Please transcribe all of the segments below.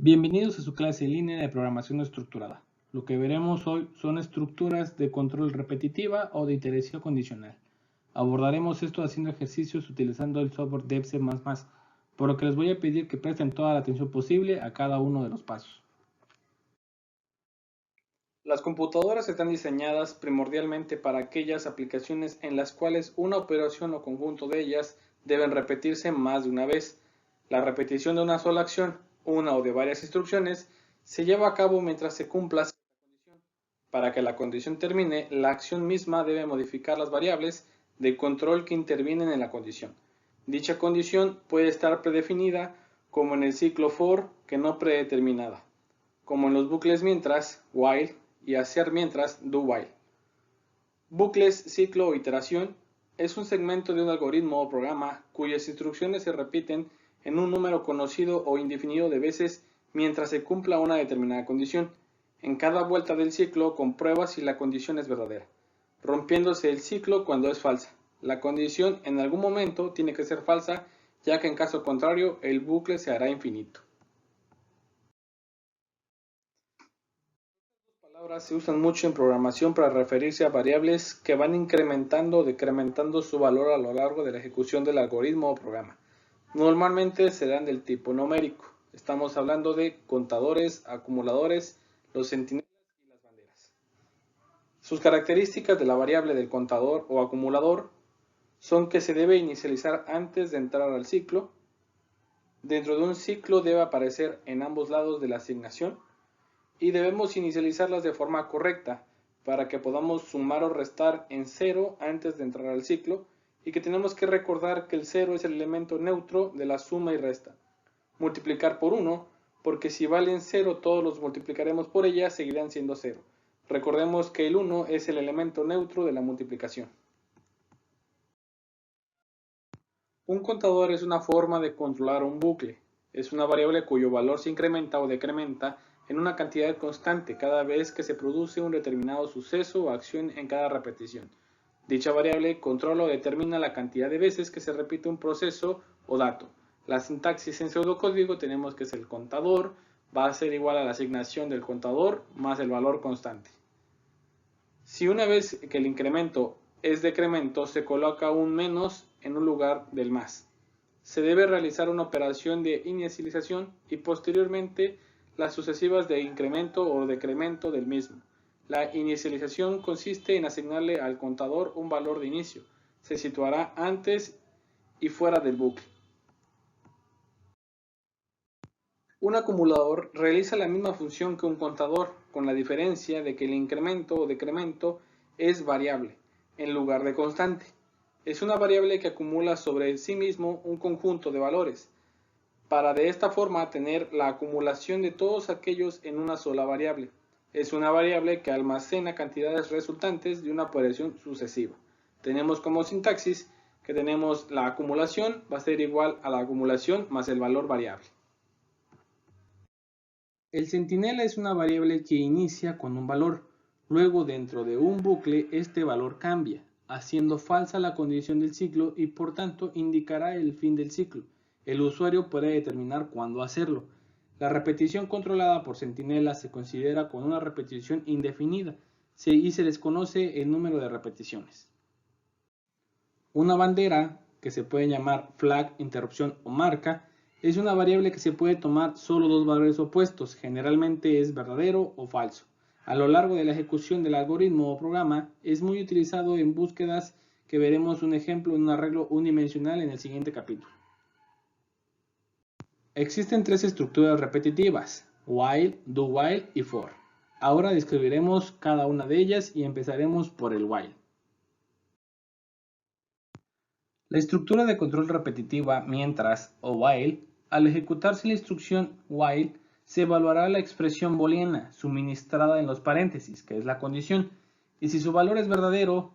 Bienvenidos a su clase en línea de programación estructurada. Lo que veremos hoy son estructuras de control repetitiva o de iteración condicional. Abordaremos esto haciendo ejercicios utilizando el software Dev C++, por lo que les voy a pedir que presten toda la atención posible a cada uno de los pasos. Las computadoras están diseñadas primordialmente para aquellas aplicaciones en las cuales una operación o conjunto de ellas deben repetirse más de una vez. La repetición de una sola acción, una o de varias instrucciones, se lleva a cabo mientras se cumpla cierta condición. Para que la condición termine, la acción misma debe modificar las variables de control que intervienen en la condición. Dicha condición puede estar predefinida, como en el ciclo for, que no predeterminada, como en los bucles mientras, while, y hacer mientras, do while. Bucles, ciclo o iteración es un segmento de un algoritmo o programa cuyas instrucciones se repiten en un número conocido o indefinido de veces mientras se cumpla una determinada condición. En cada vuelta del ciclo comprueba si la condición es verdadera, rompiéndose el ciclo cuando es falsa. La condición en algún momento tiene que ser falsa, ya que en caso contrario el bucle se hará infinito. Palabras se usan mucho en programación para referirse a variables que van incrementando o decrementando su valor a lo largo de la ejecución del algoritmo o programa. Normalmente serán del tipo numérico. Estamos hablando de contadores, acumuladores, los centinelas y las banderas. Sus características de la variable del contador o acumulador son que se debe inicializar antes de entrar al ciclo. Dentro de un ciclo debe aparecer en ambos lados de la asignación y debemos inicializarlas de forma correcta para que podamos sumar o restar en 0 antes de entrar al ciclo y que tenemos que recordar que el 0 es el elemento neutro de la suma y resta. Multiplicar por 1, porque si valen 0 todos los multiplicaremos por ella, seguirán siendo 0. Recordemos que el 1 es el elemento neutro de la multiplicación. Un contador es una forma de controlar un bucle. Es una variable cuyo valor se incrementa o decrementa en una cantidad constante cada vez que se produce un determinado suceso o acción en cada repetición. Dicha variable controla o determina la cantidad de veces que se repite un proceso o dato. La sintaxis en pseudocódigo tenemos que es el contador va a ser igual a la asignación del contador más el valor constante. Si una vez que el incremento es decremento, se coloca un menos en un lugar del más. Se debe realizar una operación de inicialización y posteriormente las sucesivas de incremento o decremento del mismo. La inicialización consiste en asignarle al contador un valor de inicio. Se situará antes y fuera del bucle. Un acumulador realiza la misma función que un contador, con la diferencia de que el incremento o decremento es variable, en lugar de constante. Es una variable que acumula sobre sí mismo un conjunto de valores, para de esta forma tener la acumulación de todos aquellos en una sola variable. Es una variable que almacena cantidades resultantes de una operación sucesiva. Tenemos como sintaxis que tenemos la acumulación va a ser igual a la acumulación más el valor variable. El centinela es una variable que inicia con un valor. Luego, dentro de un bucle, este valor cambia, haciendo falsa la condición del ciclo y por tanto indicará el fin del ciclo. El usuario puede determinar cuándo hacerlo. La repetición controlada por centinela se considera con una repetición indefinida y se desconoce el número de repeticiones. Una bandera, que se puede llamar flag, interrupción o marca, es una variable que se puede tomar solo dos valores opuestos, generalmente es verdadero o falso. A lo largo de la ejecución del algoritmo o programa es muy utilizado en búsquedas que veremos un ejemplo en un arreglo unidimensional en el siguiente capítulo. Existen tres estructuras repetitivas, while, do while y for. Ahora describiremos cada una de ellas y empezaremos por el while. La estructura de control repetitiva mientras o while, al ejecutarse la instrucción while, se evaluará la expresión booleana suministrada en los paréntesis, que es la condición, y si su valor es verdadero,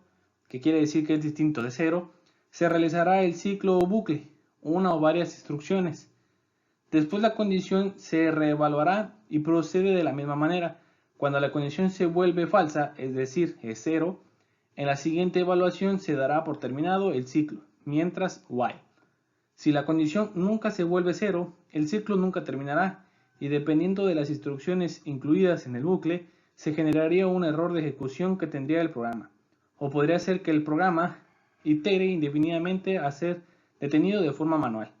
que quiere decir que es distinto de 0, se realizará el ciclo o bucle, una o varias instrucciones. Después la condición se reevaluará y procede de la misma manera. Cuando la condición se vuelve falsa, es decir, es 0, en la siguiente evaluación se dará por terminado el ciclo, mientras while. Si la condición nunca se vuelve 0, el ciclo nunca terminará y dependiendo de las instrucciones incluidas en el bucle, se generaría un error de ejecución que tendría el programa. O podría ser que el programa itere indefinidamente a ser detenido de forma manual.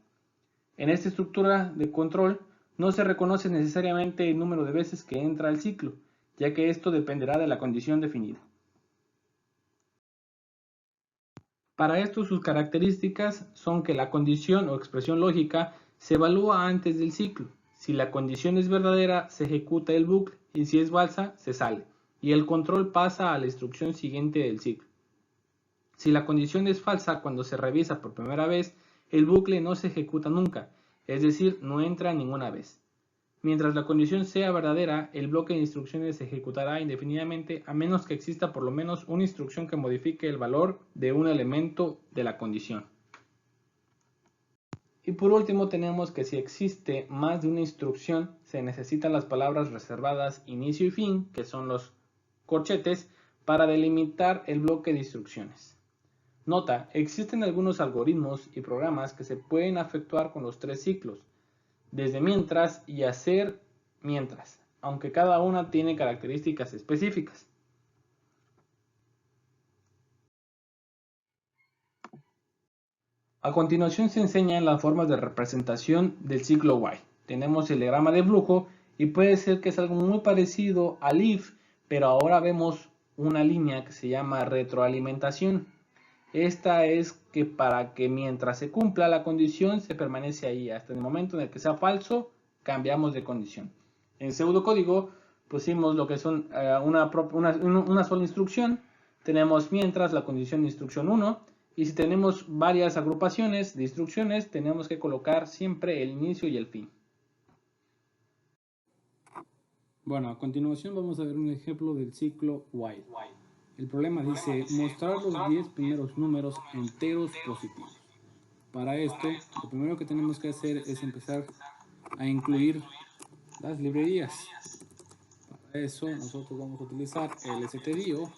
En esta estructura de control no se reconoce necesariamente el número de veces que entra el ciclo, ya que esto dependerá de la condición definida. Para esto sus características son que la condición o expresión lógica se evalúa antes del ciclo. Si la condición es verdadera, se ejecuta el bucle y si es falsa, se sale, y el control pasa a la instrucción siguiente del ciclo. Si la condición es falsa cuando se revisa por primera vez, el bucle no se ejecuta nunca, es decir, no entra ninguna vez. Mientras la condición sea verdadera, el bloque de instrucciones se ejecutará indefinidamente a menos que exista por lo menos una instrucción que modifique el valor de un elemento de la condición. Y por último tenemos que si existe más de una instrucción, se necesitan las palabras reservadas inicio y fin, que son los corchetes, para delimitar el bloque de instrucciones. Nota, existen algunos algoritmos y programas que se pueden efectuar con los tres ciclos, desde mientras y hacer mientras, aunque cada una tiene características específicas. A continuación se enseñan las formas de representación del ciclo while. Tenemos el diagrama de flujo y puede ser que es algo muy parecido al if, pero ahora vemos una línea que se llama retroalimentación. Esta es que para que mientras se cumpla la condición se permanece ahí. Hasta el momento en el que sea falso, cambiamos de condición. En pseudocódigo pusimos lo que son una sola instrucción. Tenemos mientras la condición de instrucción 1. Y si tenemos varias agrupaciones de instrucciones, tenemos que colocar siempre el inicio y el fin. Bueno, a continuación vamos a ver un ejemplo del ciclo while. El problema dice mostrar los 10 primeros números enteros positivos. Para esto, lo primero que tenemos que hacer es empezar a incluir las librerías. Para eso nosotros vamos a utilizar el stdio,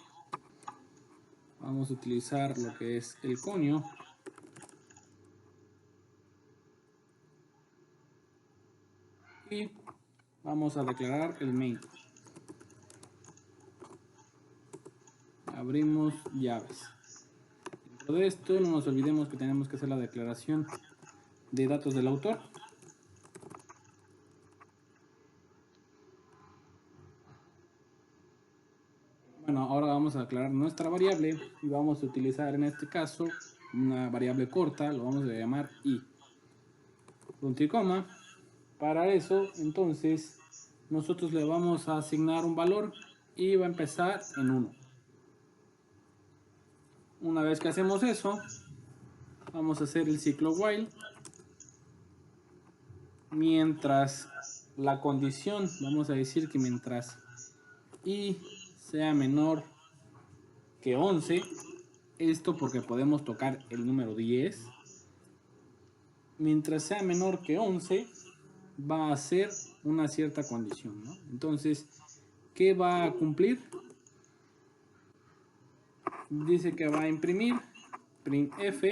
vamos a utilizar lo que es el conio, y vamos a declarar el main. Abrimos llaves. Dentro de esto no nos olvidemos que tenemos que hacer la declaración de datos del autor. Bueno, ahora vamos a declarar nuestra variable y vamos a utilizar en este caso una variable corta, lo vamos a llamar i. Punto y coma. Para eso, entonces, nosotros le vamos a asignar un valor y va a empezar en 1. Una vez que hacemos eso, vamos a hacer el ciclo while. Mientras la condición, vamos a decir que mientras i sea menor que 11, esto porque podemos tocar el número 10, mientras sea menor que 11, va a ser una cierta condición, ¿no? Entonces, ¿qué va a cumplir? Dice que va a imprimir printf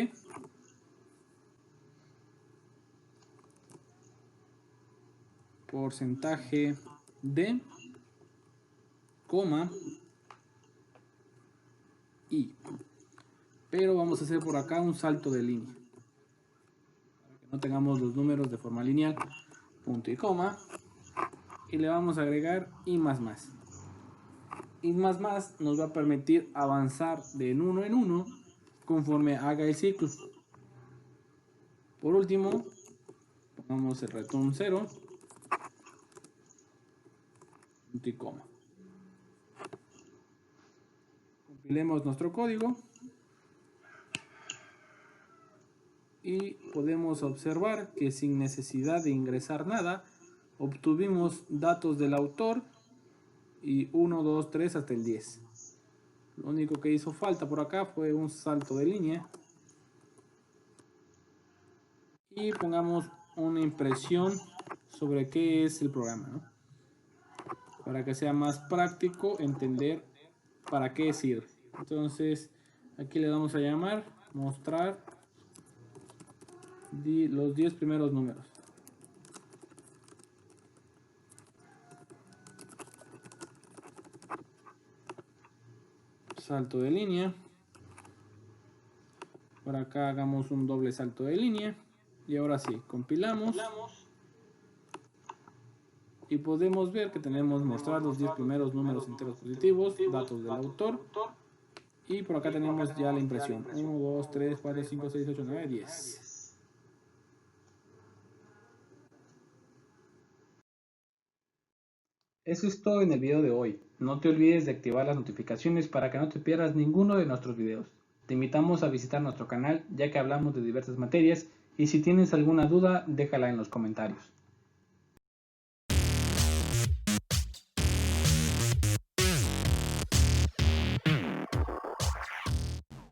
porcentaje de coma i, pero vamos a hacer por acá un salto de línea para que no tengamos los números de forma lineal, punto y coma, y le vamos a agregar i más más. I más más nos va a permitir avanzar de en uno conforme haga el ciclo. Por último, pongamos el return 0, punto y coma. Compilemos nuestro código y podemos observar que sin necesidad de ingresar nada, obtuvimos datos del autor y 1, 2, 3 hasta el 10. Lo único que hizo falta por acá fue un salto de línea. Y pongamos una impresión sobre qué es el programa, ¿no? Para que sea más práctico entender para qué sirve. Entonces, aquí le vamos a llamar mostrar los 10 primeros números. salto de línea. Por acá hagamos un doble salto de línea. Y ahora sí, compilamos. Y podemos ver que tenemos mostrar los 10 primeros números enteros positivos, datos del autor. Y por acá tenemos ya la impresión. 1, 2, 3, 4, 5, 6, 8, 9, 10. Eso es todo en el video de hoy. No te olvides de activar las notificaciones para que no te pierdas ninguno de nuestros videos. Te invitamos a visitar nuestro canal ya que hablamos de diversas materias y si tienes alguna duda déjala en los comentarios.